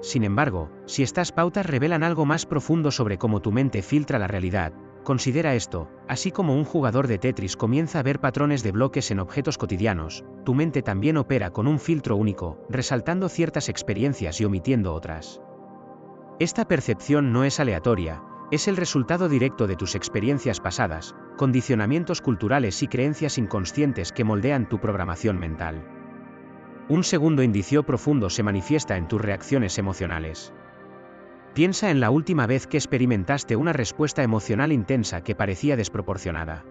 Sin embargo, si estas pautas revelan algo más profundo sobre cómo tu mente filtra la realidad, considera esto: así como un jugador de Tetris comienza a ver patrones de bloques en objetos cotidianos, tu mente también opera con un filtro único, resaltando ciertas experiencias y omitiendo otras. Esta percepción no es aleatoria, es el resultado directo de tus experiencias pasadas, condicionamientos culturales y creencias inconscientes que moldean tu programación mental. Un segundo indicio profundo se manifiesta en tus reacciones emocionales. Piensa en la última vez que experimentaste una respuesta emocional intensa que parecía desproporcionada.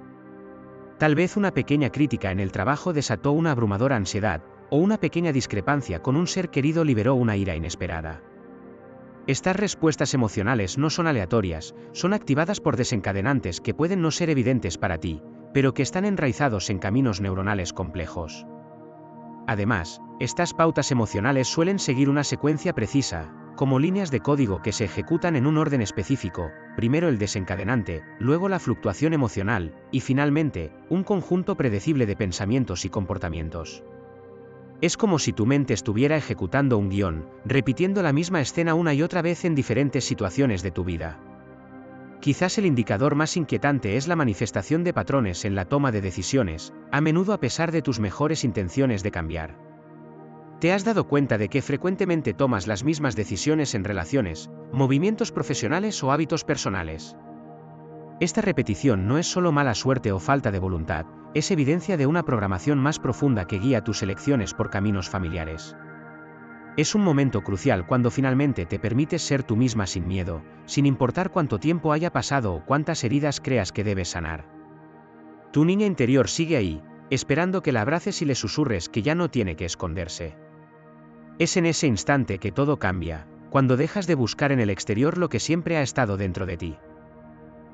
Tal vez una pequeña crítica en el trabajo desató una abrumadora ansiedad, o una pequeña discrepancia con un ser querido liberó una ira inesperada. Estas respuestas emocionales no son aleatorias, son activadas por desencadenantes que pueden no ser evidentes para ti, pero que están enraizados en caminos neuronales complejos. Además, estas pautas emocionales suelen seguir una secuencia precisa, como líneas de código que se ejecutan en un orden específico: primero el desencadenante, luego la fluctuación emocional, y finalmente, un conjunto predecible de pensamientos y comportamientos. Es como si tu mente estuviera ejecutando un guión, repitiendo la misma escena una y otra vez en diferentes situaciones de tu vida. Quizás el indicador más inquietante es la manifestación de patrones en la toma de decisiones, a menudo a pesar de tus mejores intenciones de cambiar. ¿Te has dado cuenta de que frecuentemente tomas las mismas decisiones en relaciones, movimientos profesionales o hábitos personales? Esta repetición no es solo mala suerte o falta de voluntad, es evidencia de una programación más profunda que guía tus elecciones por caminos familiares. Es un momento crucial cuando finalmente te permites ser tú misma sin miedo, sin importar cuánto tiempo haya pasado o cuántas heridas creas que debes sanar. Tu niña interior sigue ahí, esperando que la abraces y le susurres que ya no tiene que esconderse. Es en ese instante que todo cambia, cuando dejas de buscar en el exterior lo que siempre ha estado dentro de ti.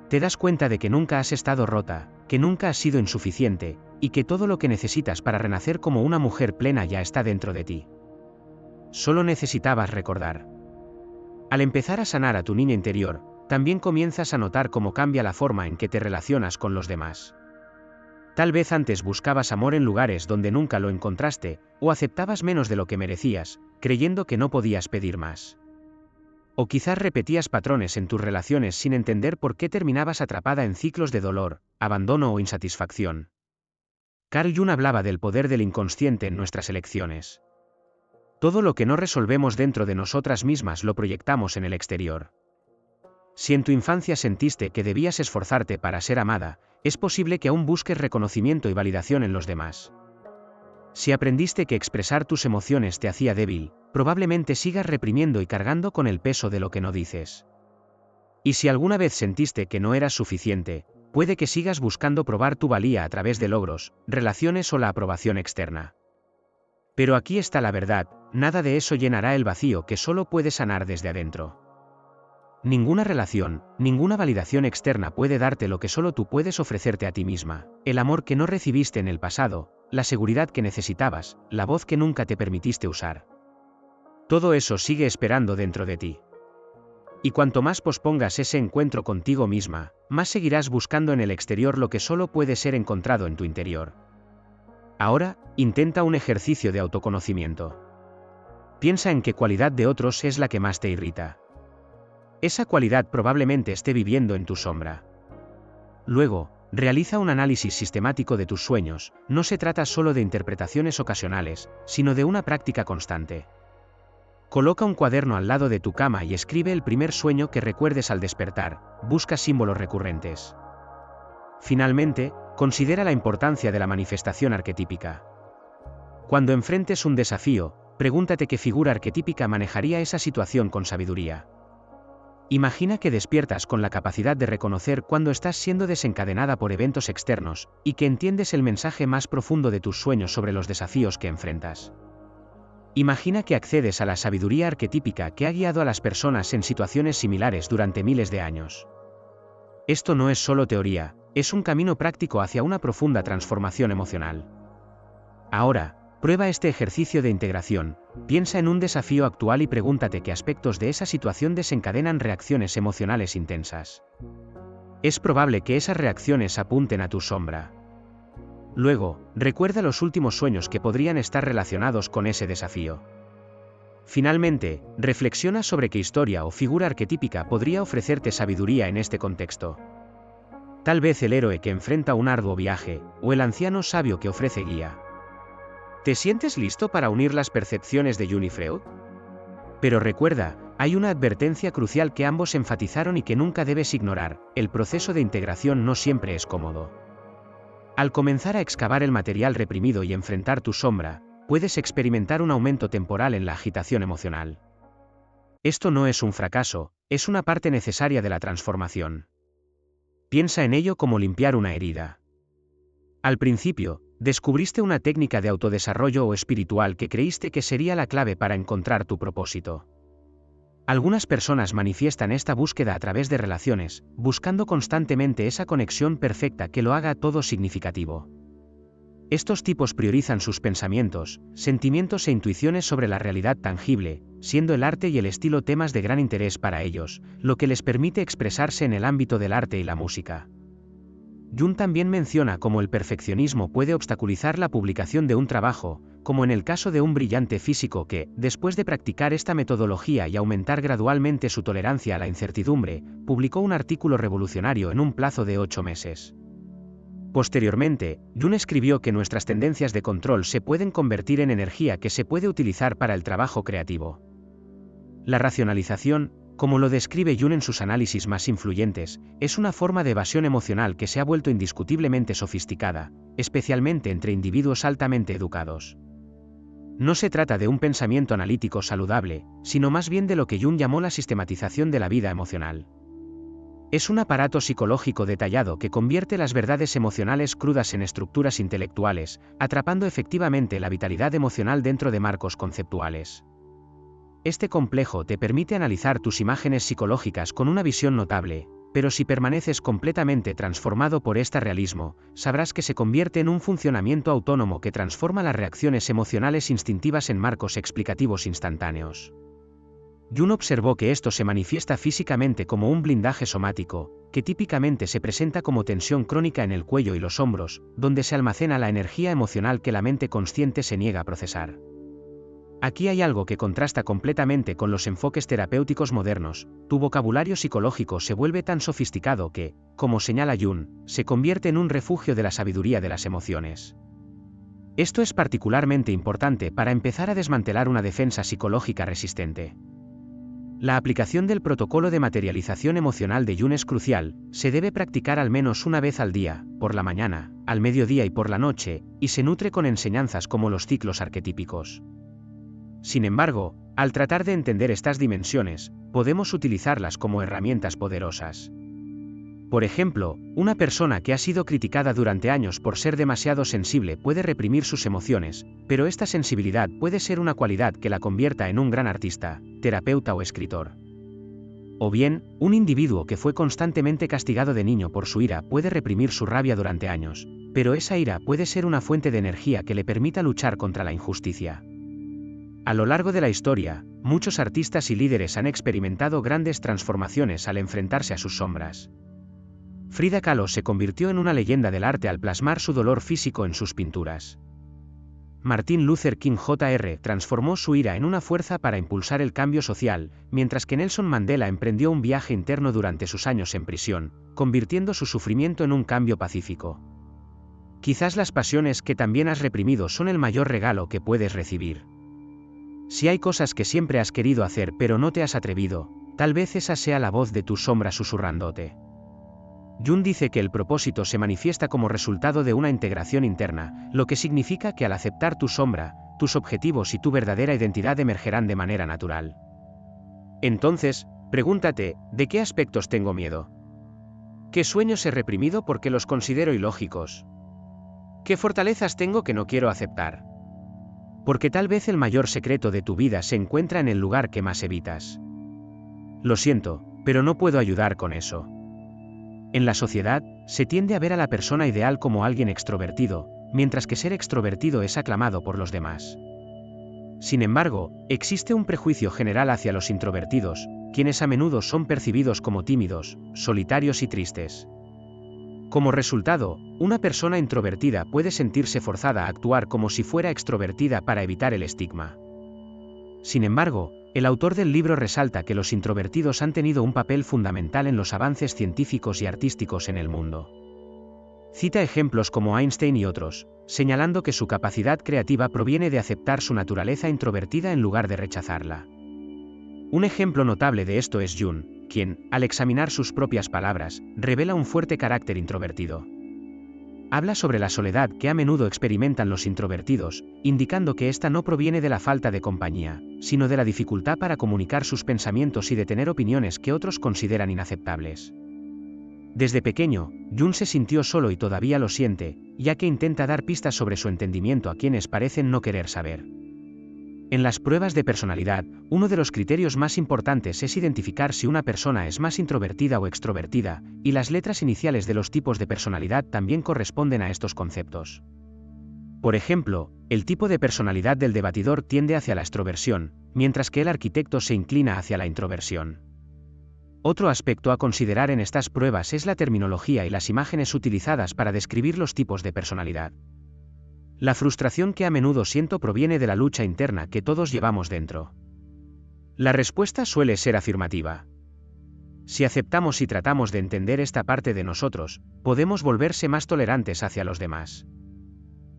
Te das cuenta de que nunca has estado rota, que nunca has sido insuficiente, y que todo lo que necesitas para renacer como una mujer plena ya está dentro de ti. Solo necesitabas recordar. Al empezar a sanar a tu niña interior, también comienzas a notar cómo cambia la forma en que te relacionas con los demás. Tal vez antes buscabas amor en lugares donde nunca lo encontraste, o aceptabas menos de lo que merecías, creyendo que no podías pedir más. O quizás repetías patrones en tus relaciones sin entender por qué terminabas atrapada en ciclos de dolor, abandono o insatisfacción. Carl Jung hablaba del poder del inconsciente en nuestras elecciones. Todo lo que no resolvemos dentro de nosotras mismas lo proyectamos en el exterior. Si en tu infancia sentiste que debías esforzarte para ser amada, es posible que aún busques reconocimiento y validación en los demás. Si aprendiste que expresar tus emociones te hacía débil, probablemente sigas reprimiendo y cargando con el peso de lo que no dices. Y si alguna vez sentiste que no eras suficiente, puede que sigas buscando probar tu valía a través de logros, relaciones o la aprobación externa. Pero aquí está la verdad: nada de eso llenará el vacío que solo puedes sanar desde adentro. Ninguna relación, ninguna validación externa puede darte lo que solo tú puedes ofrecerte a ti misma: el amor que no recibiste en el pasado, la seguridad que necesitabas, la voz que nunca te permitiste usar. Todo eso sigue esperando dentro de ti. Y cuanto más pospongas ese encuentro contigo misma, más seguirás buscando en el exterior lo que solo puede ser encontrado en tu interior. Ahora, intenta un ejercicio de autoconocimiento. Piensa en qué cualidad de otros es la que más te irrita. Esa cualidad probablemente esté viviendo en tu sombra. Luego, realiza un análisis sistemático de tus sueños. No se trata solo de interpretaciones ocasionales, sino de una práctica constante. Coloca un cuaderno al lado de tu cama y escribe el primer sueño que recuerdes al despertar. Busca símbolos recurrentes. Finalmente, considera la importancia de la manifestación arquetípica. Cuando enfrentes un desafío, pregúntate qué figura arquetípica manejaría esa situación con sabiduría. Imagina que despiertas con la capacidad de reconocer cuando estás siendo desencadenada por eventos externos, y que entiendes el mensaje más profundo de tus sueños sobre los desafíos que enfrentas. Imagina que accedes a la sabiduría arquetípica que ha guiado a las personas en situaciones similares durante miles de años. Esto no es solo teoría, es un camino práctico hacia una profunda transformación emocional. Ahora, prueba este ejercicio de integración. Piensa en un desafío actual y pregúntate qué aspectos de esa situación desencadenan reacciones emocionales intensas. Es probable que esas reacciones apunten a tu sombra. Luego, recuerda los últimos sueños que podrían estar relacionados con ese desafío. Finalmente, reflexiona sobre qué historia o figura arquetípica podría ofrecerte sabiduría en este contexto. Tal vez el héroe que enfrenta un arduo viaje, o el anciano sabio que ofrece guía. ¿Te sientes listo para unir las percepciones de Jung y Freud? Pero recuerda, hay una advertencia crucial que ambos enfatizaron y que nunca debes ignorar: el proceso de integración no siempre es cómodo. Al comenzar a excavar el material reprimido y enfrentar tu sombra, puedes experimentar un aumento temporal en la agitación emocional. Esto no es un fracaso, es una parte necesaria de la transformación. Piensa en ello como limpiar una herida. Al principio, descubriste una técnica de autodesarrollo o espiritual que creíste que sería la clave para encontrar tu propósito. Algunas personas manifiestan esta búsqueda a través de relaciones, buscando constantemente esa conexión perfecta que lo haga todo significativo. Estos tipos priorizan sus pensamientos, sentimientos e intuiciones sobre la realidad tangible, siendo el arte y el estilo temas de gran interés para ellos, lo que les permite expresarse en el ámbito del arte y la música. Jung también menciona cómo el perfeccionismo puede obstaculizar la publicación de un trabajo, como en el caso de un brillante físico que, después de practicar esta metodología y aumentar gradualmente su tolerancia a la incertidumbre, publicó un artículo revolucionario en un plazo de 8 meses. Posteriormente, Jung escribió que nuestras tendencias de control se pueden convertir en energía que se puede utilizar para el trabajo creativo. La racionalización, como lo describe Jung en sus análisis más influyentes, es una forma de evasión emocional que se ha vuelto indiscutiblemente sofisticada, especialmente entre individuos altamente educados. No se trata de un pensamiento analítico saludable, sino más bien de lo que Jung llamó la sistematización de la vida emocional. Es un aparato psicológico detallado que convierte las verdades emocionales crudas en estructuras intelectuales, atrapando efectivamente la vitalidad emocional dentro de marcos conceptuales. Este complejo te permite analizar tus imágenes psicológicas con una visión notable, pero si permaneces completamente transformado por este realismo, sabrás que se convierte en un funcionamiento autónomo que transforma las reacciones emocionales instintivas en marcos explicativos instantáneos. Jung observó que esto se manifiesta físicamente como un blindaje somático, que típicamente se presenta como tensión crónica en el cuello y los hombros, donde se almacena la energía emocional que la mente consciente se niega a procesar. Aquí hay algo que contrasta completamente con los enfoques terapéuticos modernos: tu vocabulario psicológico se vuelve tan sofisticado que, como señala Jung, se convierte en un refugio de la sabiduría de las emociones. Esto es particularmente importante para empezar a desmantelar una defensa psicológica resistente. La aplicación del protocolo de materialización emocional de Jung es crucial, se debe practicar al menos una vez al día, por la mañana, al mediodía y por la noche, y se nutre con enseñanzas como los ciclos arquetípicos. Sin embargo, al tratar de entender estas dimensiones, podemos utilizarlas como herramientas poderosas. Por ejemplo, una persona que ha sido criticada durante años por ser demasiado sensible puede reprimir sus emociones, pero esta sensibilidad puede ser una cualidad que la convierta en un gran artista, terapeuta o escritor. O bien, un individuo que fue constantemente castigado de niño por su ira puede reprimir su rabia durante años, pero esa ira puede ser una fuente de energía que le permita luchar contra la injusticia. A lo largo de la historia, muchos artistas y líderes han experimentado grandes transformaciones al enfrentarse a sus sombras. Frida Kahlo se convirtió en una leyenda del arte al plasmar su dolor físico en sus pinturas. Martin Luther King Jr. transformó su ira en una fuerza para impulsar el cambio social, mientras que Nelson Mandela emprendió un viaje interno durante sus años en prisión, convirtiendo su sufrimiento en un cambio pacífico. Quizás las pasiones que también has reprimido son el mayor regalo que puedes recibir. Si hay cosas que siempre has querido hacer pero no te has atrevido, tal vez esa sea la voz de tu sombra susurrándote. Jung dice que el propósito se manifiesta como resultado de una integración interna, lo que significa que al aceptar tu sombra, tus objetivos y tu verdadera identidad emergerán de manera natural. Entonces, pregúntate, ¿de qué aspectos tengo miedo? ¿Qué sueños he reprimido porque los considero ilógicos? ¿Qué fortalezas tengo que no quiero aceptar? Porque tal vez el mayor secreto de tu vida se encuentra en el lugar que más evitas. Lo siento, pero no puedo ayudar con eso. En la sociedad, se tiende a ver a la persona ideal como alguien extrovertido, mientras que ser extrovertido es aclamado por los demás. Sin embargo, existe un prejuicio general hacia los introvertidos, quienes a menudo son percibidos como tímidos, solitarios y tristes. Como resultado, una persona introvertida puede sentirse forzada a actuar como si fuera extrovertida para evitar el estigma. Sin embargo, el autor del libro resalta que los introvertidos han tenido un papel fundamental en los avances científicos y artísticos en el mundo. Cita ejemplos como Einstein y otros, señalando que su capacidad creativa proviene de aceptar su naturaleza introvertida en lugar de rechazarla. Un ejemplo notable de esto es Jung, quien, al examinar sus propias palabras, revela un fuerte carácter introvertido. Habla sobre la soledad que a menudo experimentan los introvertidos, indicando que esta no proviene de la falta de compañía, sino de la dificultad para comunicar sus pensamientos y de tener opiniones que otros consideran inaceptables. Desde pequeño, Jung se sintió solo y todavía lo siente, ya que intenta dar pistas sobre su entendimiento a quienes parecen no querer saber. En las pruebas de personalidad, uno de los criterios más importantes es identificar si una persona es más introvertida o extrovertida, y las letras iniciales de los tipos de personalidad también corresponden a estos conceptos. Por ejemplo, el tipo de personalidad del debatidor tiende hacia la extroversión, mientras que el arquitecto se inclina hacia la introversión. Otro aspecto a considerar en estas pruebas es la terminología y las imágenes utilizadas para describir los tipos de personalidad. La frustración que a menudo siento proviene de la lucha interna que todos llevamos dentro. La respuesta suele ser afirmativa. Si aceptamos y tratamos de entender esta parte de nosotros, podemos volverse más tolerantes hacia los demás.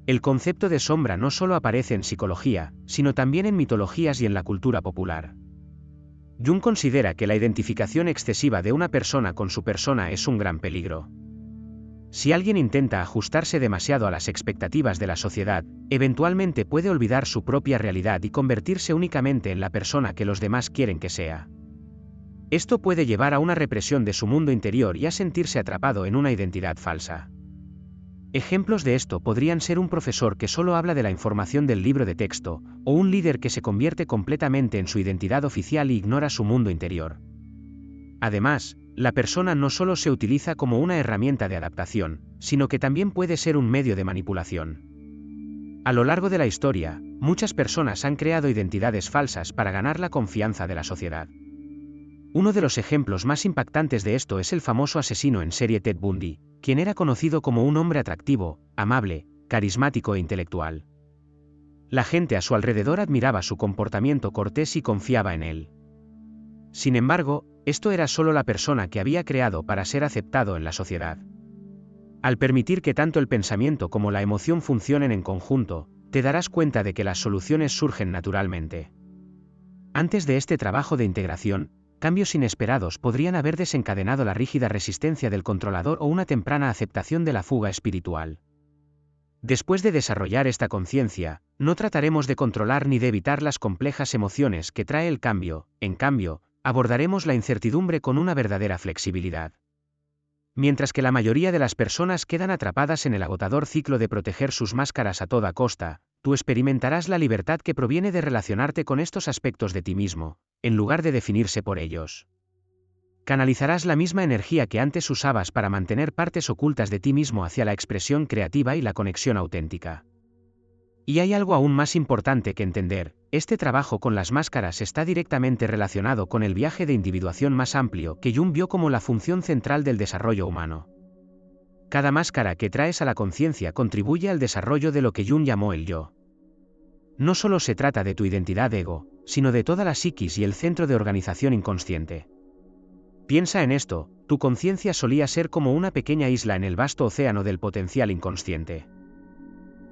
El concepto de sombra no solo aparece en psicología, sino también en mitologías y en la cultura popular. Jung considera que la identificación excesiva de una persona con su persona es un gran peligro. Si alguien intenta ajustarse demasiado a las expectativas de la sociedad, eventualmente puede olvidar su propia realidad y convertirse únicamente en la persona que los demás quieren que sea. Esto puede llevar a una represión de su mundo interior y a sentirse atrapado en una identidad falsa. Ejemplos de esto podrían ser un profesor que solo habla de la información del libro de texto, o un líder que se convierte completamente en su identidad oficial y ignora su mundo interior. Además, la persona no solo se utiliza como una herramienta de adaptación, sino que también puede ser un medio de manipulación. A lo largo de la historia, muchas personas han creado identidades falsas para ganar la confianza de la sociedad. Uno de los ejemplos más impactantes de esto es el famoso asesino en serie Ted Bundy, quien era conocido como un hombre atractivo, amable, carismático e intelectual. La gente a su alrededor admiraba su comportamiento cortés y confiaba en él. Sin embargo, esto era solo la persona que había creado para ser aceptado en la sociedad. Al permitir que tanto el pensamiento como la emoción funcionen en conjunto, te darás cuenta de que las soluciones surgen naturalmente. Antes de este trabajo de integración, cambios inesperados podrían haber desencadenado la rígida resistencia del controlador o una temprana aceptación de la fuga espiritual. Después de desarrollar esta conciencia, no trataremos de controlar ni de evitar las complejas emociones que trae el cambio, en cambio, abordaremos la incertidumbre con una verdadera flexibilidad. Mientras que la mayoría de las personas quedan atrapadas en el agotador ciclo de proteger sus máscaras a toda costa, tú experimentarás la libertad que proviene de relacionarte con estos aspectos de ti mismo, en lugar de definirse por ellos. Canalizarás la misma energía que antes usabas para mantener partes ocultas de ti mismo hacia la expresión creativa y la conexión auténtica. Y hay algo aún más importante que entender: este trabajo con las máscaras está directamente relacionado con el viaje de individuación más amplio que Jung vio como la función central del desarrollo humano. Cada máscara que traes a la conciencia contribuye al desarrollo de lo que Jung llamó el yo. No solo se trata de tu identidad ego, sino de toda la psiquis y el centro de organización inconsciente. Piensa en esto: tu conciencia solía ser como una pequeña isla en el vasto océano del potencial inconsciente.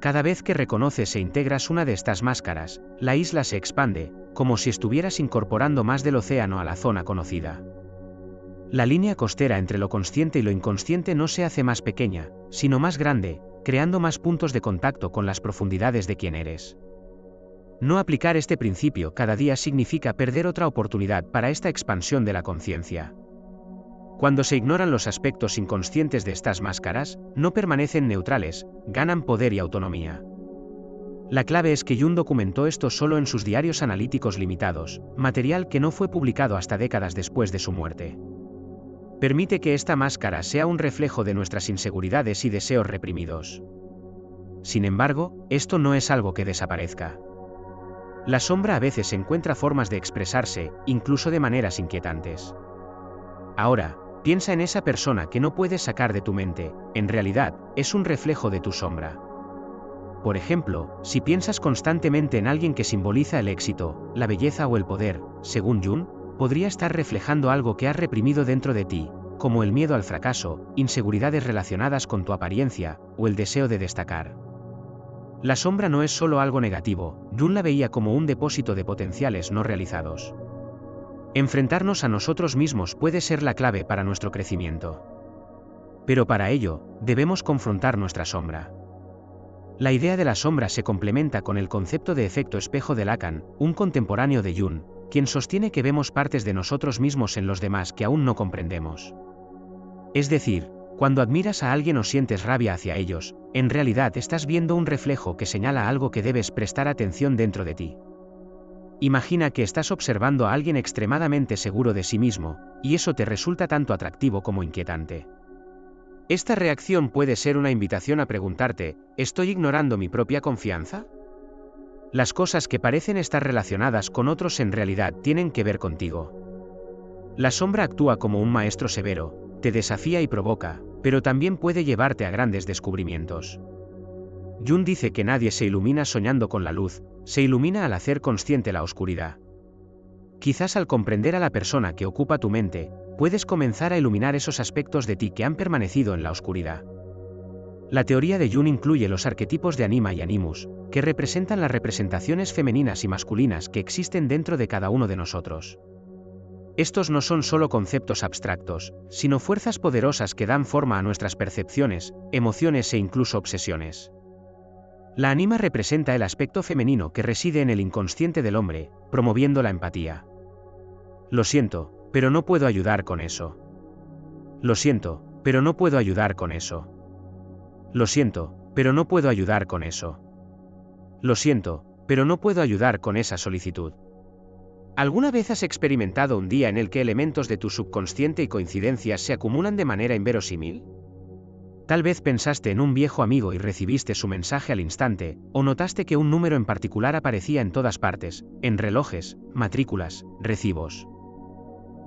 Cada vez que reconoces e integras una de estas máscaras, la isla se expande, como si estuvieras incorporando más del océano a la zona conocida. La línea costera entre lo consciente y lo inconsciente no se hace más pequeña, sino más grande, creando más puntos de contacto con las profundidades de quién eres. No aplicar este principio cada día significa perder otra oportunidad para esta expansión de la conciencia. Cuando se ignoran los aspectos inconscientes de estas máscaras, no permanecen neutrales, ganan poder y autonomía. La clave es que Jung documentó esto solo en sus diarios analíticos limitados, material que no fue publicado hasta décadas después de su muerte. Permite que esta máscara sea un reflejo de nuestras inseguridades y deseos reprimidos. Sin embargo, esto no es algo que desaparezca. La sombra a veces encuentra formas de expresarse, incluso de maneras inquietantes. Ahora, piensa en esa persona que no puedes sacar de tu mente: en realidad, es un reflejo de tu sombra. Por ejemplo, si piensas constantemente en alguien que simboliza el éxito, la belleza o el poder, según Jung, podría estar reflejando algo que has reprimido dentro de ti, como el miedo al fracaso, inseguridades relacionadas con tu apariencia, o el deseo de destacar. La sombra no es solo algo negativo, Jung la veía como un depósito de potenciales no realizados. Enfrentarnos a nosotros mismos puede ser la clave para nuestro crecimiento. Pero para ello, debemos confrontar nuestra sombra. La idea de la sombra se complementa con el concepto de efecto espejo de Lacan, un contemporáneo de Jung, quien sostiene que vemos partes de nosotros mismos en los demás que aún no comprendemos. Es decir, cuando admiras a alguien o sientes rabia hacia ellos, en realidad estás viendo un reflejo que señala algo que debes prestar atención dentro de ti. Imagina que estás observando a alguien extremadamente seguro de sí mismo, y eso te resulta tanto atractivo como inquietante. Esta reacción puede ser una invitación a preguntarte, ¿estoy ignorando mi propia confianza? Las cosas que parecen estar relacionadas con otros en realidad tienen que ver contigo. La sombra actúa como un maestro severo, te desafía y provoca, pero también puede llevarte a grandes descubrimientos. Jung dice que nadie se ilumina soñando con la luz, se ilumina al hacer consciente la oscuridad. Quizás al comprender a la persona que ocupa tu mente, puedes comenzar a iluminar esos aspectos de ti que han permanecido en la oscuridad. La teoría de Jung incluye los arquetipos de Anima y Animus, que representan las representaciones femeninas y masculinas que existen dentro de cada uno de nosotros. Estos no son solo conceptos abstractos, sino fuerzas poderosas que dan forma a nuestras percepciones, emociones e incluso obsesiones. La anima representa el aspecto femenino que reside en el inconsciente del hombre, promoviendo la empatía. Lo siento, pero no puedo ayudar con eso. Lo siento, pero no puedo ayudar con eso. Lo siento, pero no puedo ayudar con eso. Lo siento, pero no puedo ayudar con esa solicitud. ¿Alguna vez has experimentado un día en el que elementos de tu subconsciente y coincidencias se acumulan de manera inverosímil? Tal vez pensaste en un viejo amigo y recibiste su mensaje al instante, o notaste que un número en particular aparecía en todas partes, en relojes, matrículas, recibos.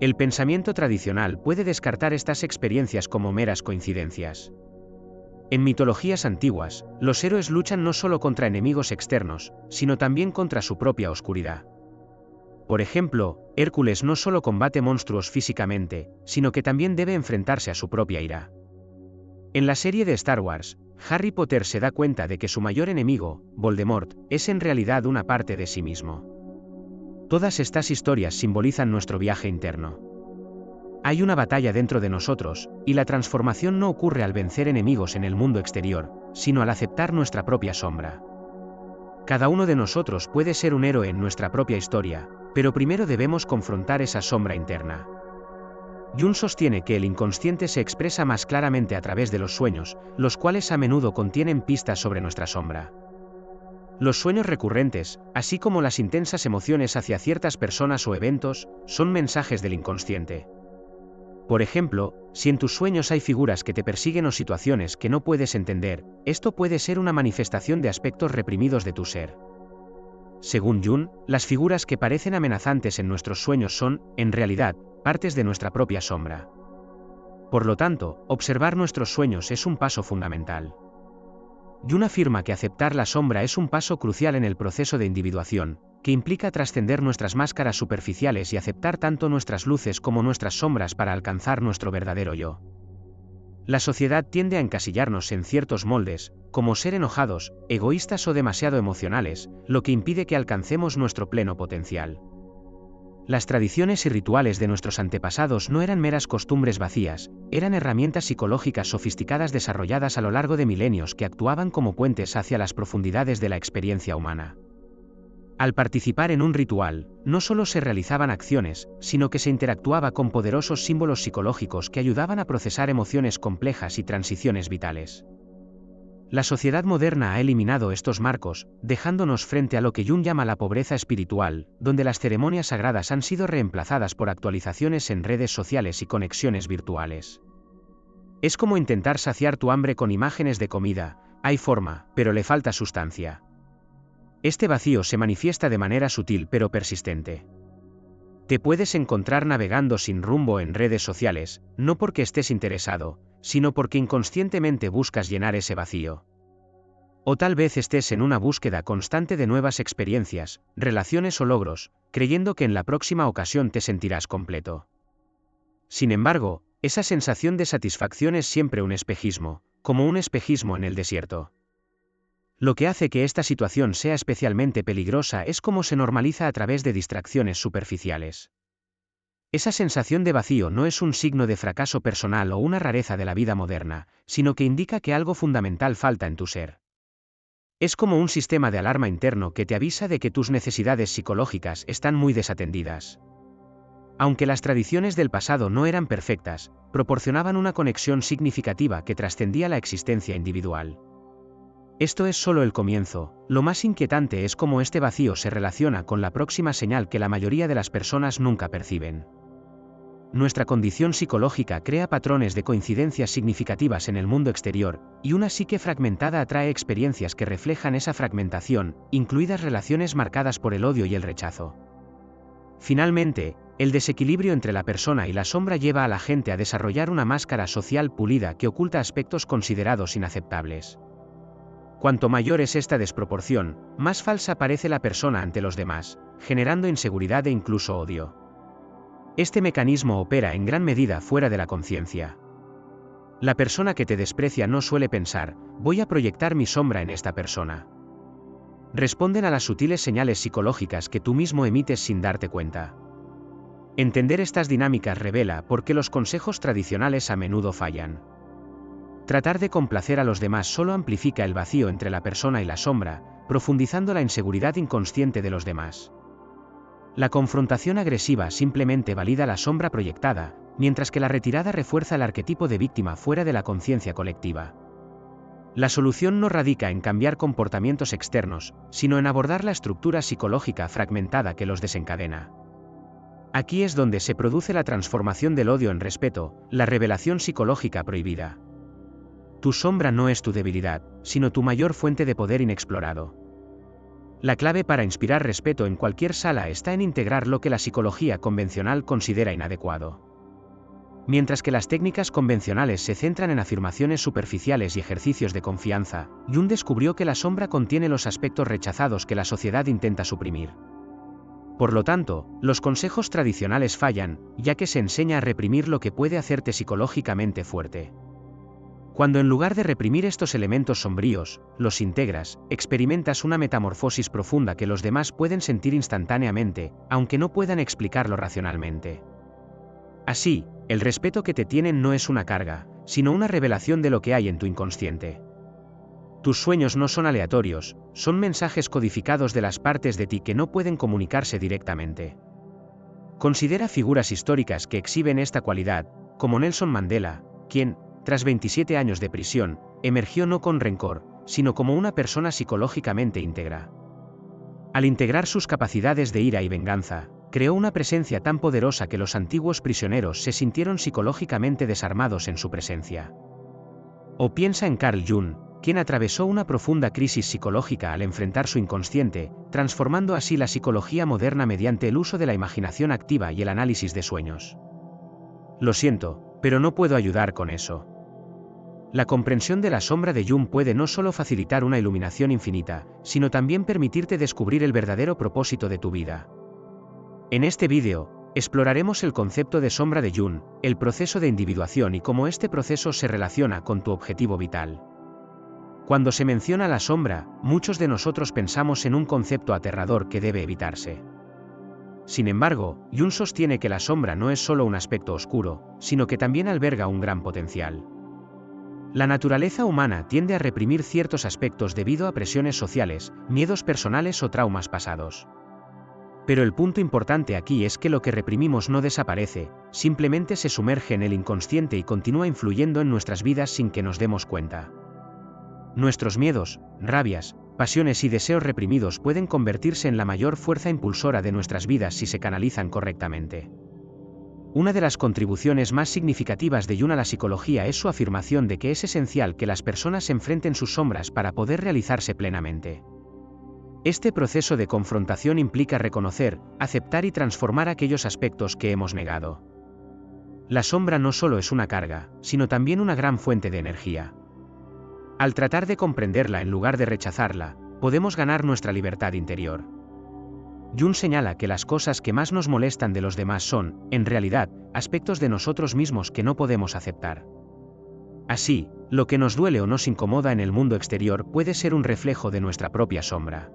El pensamiento tradicional puede descartar estas experiencias como meras coincidencias. En mitologías antiguas, los héroes luchan no solo contra enemigos externos, sino también contra su propia oscuridad. Por ejemplo, Hércules no solo combate monstruos físicamente, sino que también debe enfrentarse a su propia ira. En la serie de Star Wars, Harry Potter se da cuenta de que su mayor enemigo, Voldemort, es en realidad una parte de sí mismo. Todas estas historias simbolizan nuestro viaje interno. Hay una batalla dentro de nosotros, y la transformación no ocurre al vencer enemigos en el mundo exterior, sino al aceptar nuestra propia sombra. Cada uno de nosotros puede ser un héroe en nuestra propia historia, pero primero debemos confrontar esa sombra interna. Jung sostiene que el inconsciente se expresa más claramente a través de los sueños, los cuales a menudo contienen pistas sobre nuestra sombra. Los sueños recurrentes, así como las intensas emociones hacia ciertas personas o eventos, son mensajes del inconsciente. Por ejemplo, si en tus sueños hay figuras que te persiguen o situaciones que no puedes entender, esto puede ser una manifestación de aspectos reprimidos de tu ser. Según Jung, las figuras que parecen amenazantes en nuestros sueños son, en realidad, partes de nuestra propia sombra. Por lo tanto, observar nuestros sueños es un paso fundamental. Jung afirma que aceptar la sombra es un paso crucial en el proceso de individuación, que implica trascender nuestras máscaras superficiales y aceptar tanto nuestras luces como nuestras sombras para alcanzar nuestro verdadero yo. La sociedad tiende a encasillarnos en ciertos moldes, como ser enojados, egoístas o demasiado emocionales, lo que impide que alcancemos nuestro pleno potencial. Las tradiciones y rituales de nuestros antepasados no eran meras costumbres vacías, eran herramientas psicológicas sofisticadas desarrolladas a lo largo de milenios que actuaban como puentes hacia las profundidades de la experiencia humana. Al participar en un ritual, no solo se realizaban acciones, sino que se interactuaba con poderosos símbolos psicológicos que ayudaban a procesar emociones complejas y transiciones vitales. La sociedad moderna ha eliminado estos marcos, dejándonos frente a lo que Jung llama la pobreza espiritual, donde las ceremonias sagradas han sido reemplazadas por actualizaciones en redes sociales y conexiones virtuales. Es como intentar saciar tu hambre con imágenes de comida, hay forma, pero le falta sustancia. Este vacío se manifiesta de manera sutil pero persistente. Te puedes encontrar navegando sin rumbo en redes sociales, no porque estés interesado, sino porque inconscientemente buscas llenar ese vacío. O tal vez estés en una búsqueda constante de nuevas experiencias, relaciones o logros, creyendo que en la próxima ocasión te sentirás completo. Sin embargo, esa sensación de satisfacción es siempre un espejismo, como un espejismo en el desierto. Lo que hace que esta situación sea especialmente peligrosa es cómo se normaliza a través de distracciones superficiales. Esa sensación de vacío no es un signo de fracaso personal o una rareza de la vida moderna, sino que indica que algo fundamental falta en tu ser. Es como un sistema de alarma interno que te avisa de que tus necesidades psicológicas están muy desatendidas. Aunque las tradiciones del pasado no eran perfectas, proporcionaban una conexión significativa que trascendía la existencia individual. Esto es solo el comienzo. Lo más inquietante es cómo este vacío se relaciona con la próxima señal que la mayoría de las personas nunca perciben. Nuestra condición psicológica crea patrones de coincidencias significativas en el mundo exterior, y una psique fragmentada atrae experiencias que reflejan esa fragmentación, incluidas relaciones marcadas por el odio y el rechazo. Finalmente, el desequilibrio entre la persona y la sombra lleva a la gente a desarrollar una máscara social pulida que oculta aspectos considerados inaceptables. Cuanto mayor es esta desproporción, más falsa parece la persona ante los demás, generando inseguridad e incluso odio. Este mecanismo opera en gran medida fuera de la conciencia. La persona que te desprecia no suele pensar, voy a proyectar mi sombra en esta persona. Responden a las sutiles señales psicológicas que tú mismo emites sin darte cuenta. Entender estas dinámicas revela por qué los consejos tradicionales a menudo fallan. Tratar de complacer a los demás solo amplifica el vacío entre la persona y la sombra, profundizando la inseguridad inconsciente de los demás. La confrontación agresiva simplemente valida la sombra proyectada, mientras que la retirada refuerza el arquetipo de víctima fuera de la conciencia colectiva. La solución no radica en cambiar comportamientos externos, sino en abordar la estructura psicológica fragmentada que los desencadena. Aquí es donde se produce la transformación del odio en respeto, la revelación psicológica prohibida. Tu sombra no es tu debilidad, sino tu mayor fuente de poder inexplorado. La clave para inspirar respeto en cualquier sala está en integrar lo que la psicología convencional considera inadecuado. Mientras que las técnicas convencionales se centran en afirmaciones superficiales y ejercicios de confianza, Jung descubrió que la sombra contiene los aspectos rechazados que la sociedad intenta suprimir. Por lo tanto, los consejos tradicionales fallan, ya que se enseña a reprimir lo que puede hacerte psicológicamente fuerte. Cuando en lugar de reprimir estos elementos sombríos, los integras, experimentas una metamorfosis profunda que los demás pueden sentir instantáneamente, aunque no puedan explicarlo racionalmente. Así, el respeto que te tienen no es una carga, sino una revelación de lo que hay en tu inconsciente. Tus sueños no son aleatorios, son mensajes codificados de las partes de ti que no pueden comunicarse directamente. Considera figuras históricas que exhiben esta cualidad, como Nelson Mandela, quien, tras 27 años de prisión, emergió no con rencor, sino como una persona psicológicamente íntegra. Al integrar sus capacidades de ira y venganza, creó una presencia tan poderosa que los antiguos prisioneros se sintieron psicológicamente desarmados en su presencia. O piensa en Carl Jung, quien atravesó una profunda crisis psicológica al enfrentar su inconsciente, transformando así la psicología moderna mediante el uso de la imaginación activa y el análisis de sueños. Lo siento, pero no puedo ayudar con eso. La comprensión de la sombra de Jung puede no solo facilitar una iluminación infinita, sino también permitirte descubrir el verdadero propósito de tu vida. En este vídeo, exploraremos el concepto de sombra de Jung, el proceso de individuación y cómo este proceso se relaciona con tu objetivo vital. Cuando se menciona la sombra, muchos de nosotros pensamos en un concepto aterrador que debe evitarse. Sin embargo, Jung sostiene que la sombra no es solo un aspecto oscuro, sino que también alberga un gran potencial. La naturaleza humana tiende a reprimir ciertos aspectos debido a presiones sociales, miedos personales o traumas pasados. Pero el punto importante aquí es que lo que reprimimos no desaparece, simplemente se sumerge en el inconsciente y continúa influyendo en nuestras vidas sin que nos demos cuenta. Nuestros miedos, rabias, pasiones y deseos reprimidos pueden convertirse en la mayor fuerza impulsora de nuestras vidas si se canalizan correctamente. Una de las contribuciones más significativas de Jung a la psicología es su afirmación de que es esencial que las personas enfrenten sus sombras para poder realizarse plenamente. Este proceso de confrontación implica reconocer, aceptar y transformar aquellos aspectos que hemos negado. La sombra no solo es una carga, sino también una gran fuente de energía. Al tratar de comprenderla en lugar de rechazarla, podemos ganar nuestra libertad interior. Jung señala que las cosas que más nos molestan de los demás son, en realidad, aspectos de nosotros mismos que no podemos aceptar. Así, lo que nos duele o nos incomoda en el mundo exterior puede ser un reflejo de nuestra propia sombra.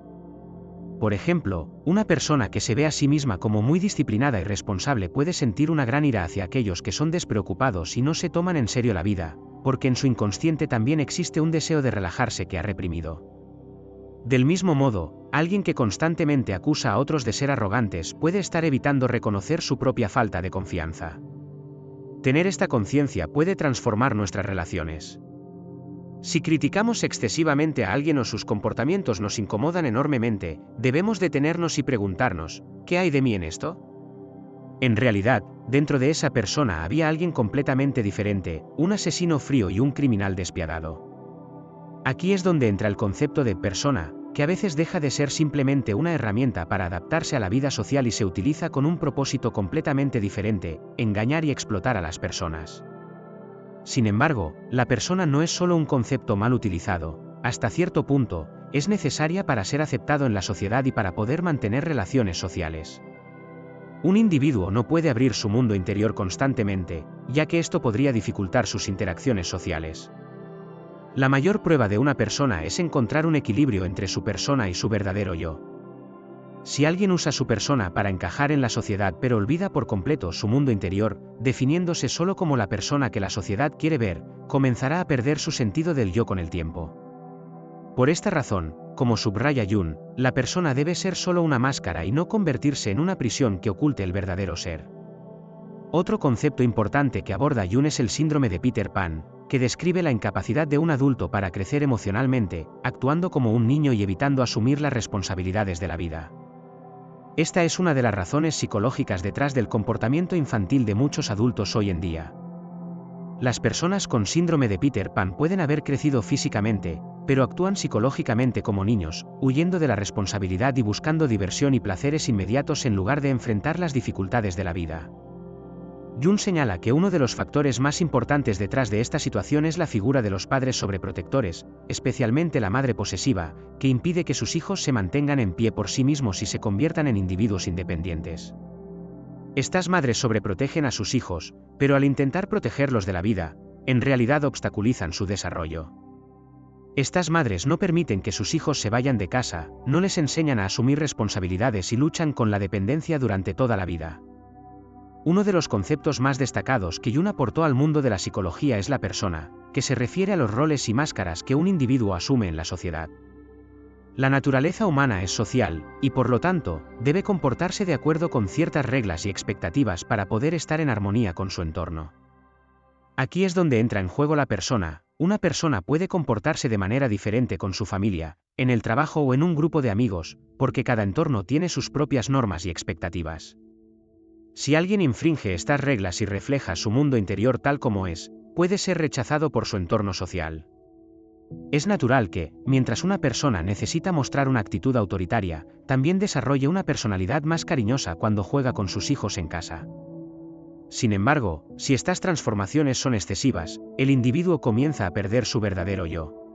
Por ejemplo, una persona que se ve a sí misma como muy disciplinada y responsable puede sentir una gran ira hacia aquellos que son despreocupados y no se toman en serio la vida, porque en su inconsciente también existe un deseo de relajarse que ha reprimido. Del mismo modo, alguien que constantemente acusa a otros de ser arrogantes puede estar evitando reconocer su propia falta de confianza. Tener esta conciencia puede transformar nuestras relaciones. Si criticamos excesivamente a alguien o sus comportamientos nos incomodan enormemente, debemos detenernos y preguntarnos, ¿qué hay de mí en esto? En realidad, dentro de esa persona había alguien completamente diferente, un asesino frío y un criminal despiadado. Aquí es donde entra el concepto de persona, que a veces deja de ser simplemente una herramienta para adaptarse a la vida social y se utiliza con un propósito completamente diferente, engañar y explotar a las personas. Sin embargo, la persona no es solo un concepto mal utilizado, hasta cierto punto, es necesaria para ser aceptado en la sociedad y para poder mantener relaciones sociales. Un individuo no puede abrir su mundo interior constantemente, ya que esto podría dificultar sus interacciones sociales. La mayor prueba de una persona es encontrar un equilibrio entre su persona y su verdadero yo. Si alguien usa su persona para encajar en la sociedad pero olvida por completo su mundo interior, definiéndose solo como la persona que la sociedad quiere ver, comenzará a perder su sentido del yo con el tiempo. Por esta razón, como subraya Jung, la persona debe ser solo una máscara y no convertirse en una prisión que oculte el verdadero ser. Otro concepto importante que aborda Jung es el síndrome de Peter Pan, que describe la incapacidad de un adulto para crecer emocionalmente, actuando como un niño y evitando asumir las responsabilidades de la vida. Esta es una de las razones psicológicas detrás del comportamiento infantil de muchos adultos hoy en día. Las personas con síndrome de Peter Pan pueden haber crecido físicamente, pero actúan psicológicamente como niños, huyendo de la responsabilidad y buscando diversión y placeres inmediatos en lugar de enfrentar las dificultades de la vida. Jung señala que uno de los factores más importantes detrás de esta situación es la figura de los padres sobreprotectores, especialmente la madre posesiva, que impide que sus hijos se mantengan en pie por sí mismos y se conviertan en individuos independientes. Estas madres sobreprotegen a sus hijos, pero al intentar protegerlos de la vida, en realidad obstaculizan su desarrollo. Estas madres no permiten que sus hijos se vayan de casa, no les enseñan a asumir responsabilidades y luchan con la dependencia durante toda la vida. Uno de los conceptos más destacados que Jung aportó al mundo de la psicología es la persona, que se refiere a los roles y máscaras que un individuo asume en la sociedad. La naturaleza humana es social, y por lo tanto, debe comportarse de acuerdo con ciertas reglas y expectativas para poder estar en armonía con su entorno. Aquí es donde entra en juego la persona. Una persona puede comportarse de manera diferente con su familia, en el trabajo o en un grupo de amigos, porque cada entorno tiene sus propias normas y expectativas. Si alguien infringe estas reglas y refleja su mundo interior tal como es, puede ser rechazado por su entorno social. Es natural que, mientras una persona necesita mostrar una actitud autoritaria, también desarrolle una personalidad más cariñosa cuando juega con sus hijos en casa. Sin embargo, si estas transformaciones son excesivas, el individuo comienza a perder su verdadero yo.